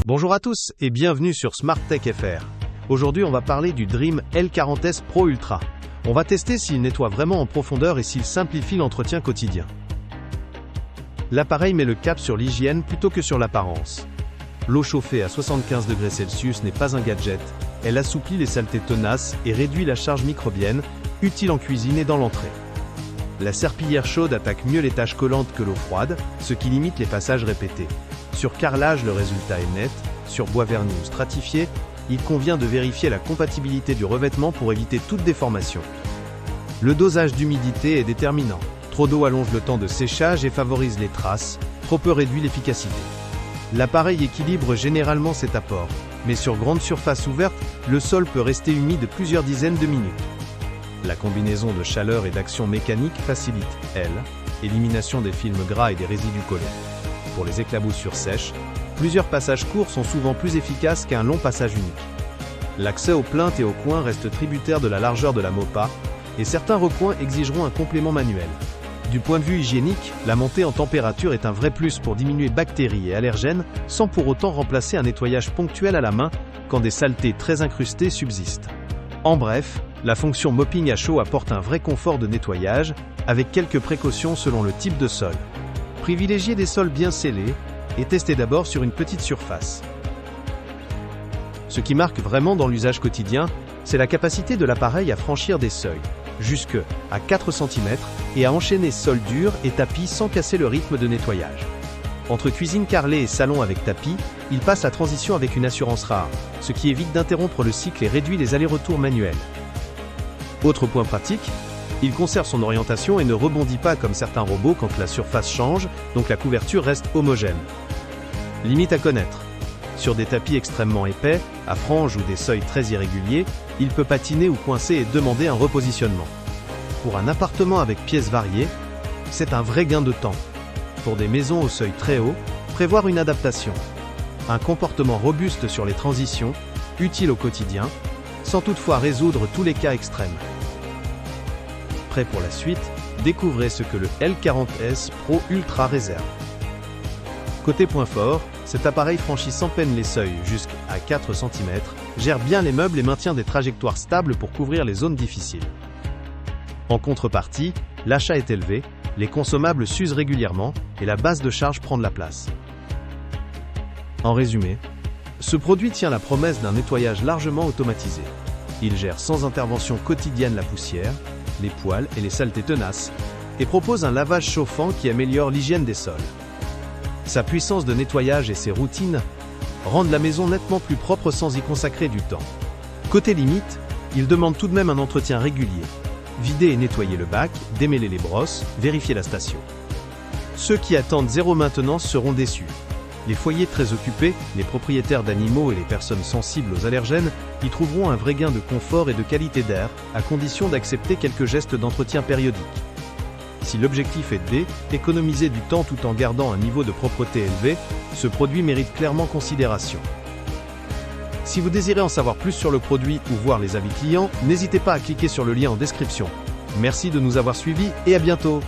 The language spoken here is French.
Bonjour à tous et bienvenue sur Smart Tech FR. Aujourd'hui on va parler du Dream L40S Pro Ultra. On va tester s'il nettoie vraiment en profondeur et s'il simplifie l'entretien quotidien. L'appareil met le cap sur l'hygiène plutôt que sur l'apparence. L'eau chauffée à 75 degrés Celsius n'est pas un gadget, elle assouplit les saletés tenaces et réduit la charge microbienne, utile en cuisine et dans l'entrée. La serpillière chaude attaque mieux les taches collantes que l'eau froide, ce qui limite les passages répétés. Sur carrelage, le résultat est net. Sur bois verni ou stratifié, il convient de vérifier la compatibilité du revêtement pour éviter toute déformation. Le dosage d'humidité est déterminant. Trop d'eau allonge le temps de séchage et favorise les traces, trop peu réduit l'efficacité. L'appareil équilibre généralement cet apport, mais sur grande surface ouverte, le sol peut rester humide plusieurs dizaines de minutes. La combinaison de chaleur et d'action mécanique facilite, elle, l'élimination des films gras et des résidus collants. Pour les éclaboussures sèches, plusieurs passages courts sont souvent plus efficaces qu'un long passage unique. L'accès aux plaintes et aux coins reste tributaire de la largeur de la Mopa, et certains recoins exigeront un complément manuel. Du point de vue hygiénique, la montée en température est un vrai plus pour diminuer bactéries et allergènes, sans pour autant remplacer un nettoyage ponctuel à la main, quand des saletés très incrustées subsistent. En bref, la fonction mopping à chaud apporte un vrai confort de nettoyage, avec quelques précautions selon le type de sol. Privilégiez des sols bien scellés, et testez d'abord sur une petite surface. Ce qui marque vraiment dans l'usage quotidien, c'est la capacité de l'appareil à franchir des seuils, jusque à 4 cm, et à enchaîner sol dur et tapis sans casser le rythme de nettoyage. Entre cuisine carrelée et salon avec tapis, il passe la transition avec une assurance rare, ce qui évite d'interrompre le cycle et réduit les allers-retours manuels. Autre point pratique, il conserve son orientation et ne rebondit pas comme certains robots quand la surface change, donc la couverture reste homogène. Limite à connaître. Sur des tapis extrêmement épais, à franges ou des seuils très irréguliers, il peut patiner ou coincer et demander un repositionnement. Pour un appartement avec pièces variées, c'est un vrai gain de temps. Pour des maisons au seuil très haut, prévoir une adaptation. Un comportement robuste sur les transitions, utile au quotidien, sans toutefois résoudre tous les cas extrêmes. Prêt pour la suite, découvrez ce que le L40S Pro Ultra réserve. Côté point fort, cet appareil franchit sans peine les seuils jusqu'à 4 cm, gère bien les meubles et maintient des trajectoires stables pour couvrir les zones difficiles. En contrepartie, l'achat est élevé, les consommables s'usent régulièrement et la base de charge prend de la place. En résumé, ce produit tient la promesse d'un nettoyage largement automatisé. Il gère sans intervention quotidienne la poussière, les poils et les saletés tenaces, et propose un lavage chauffant qui améliore l'hygiène des sols. Sa puissance de nettoyage et ses routines rendent la maison nettement plus propre sans y consacrer du temps. Côté limite, il demande tout de même un entretien régulier. Vider et nettoyer le bac, démêler les brosses, vérifier la station. Ceux qui attendent zéro maintenance seront déçus. Les foyers très occupés, les propriétaires d'animaux et les personnes sensibles aux allergènes y trouveront un vrai gain de confort et de qualité d'air, à condition d'accepter quelques gestes d'entretien périodiques. Si l'objectif est d'économiser du temps tout en gardant un niveau de propreté élevé, ce produit mérite clairement considération. Si vous désirez en savoir plus sur le produit ou voir les avis clients, n'hésitez pas à cliquer sur le lien en description. Merci de nous avoir suivis et à bientôt!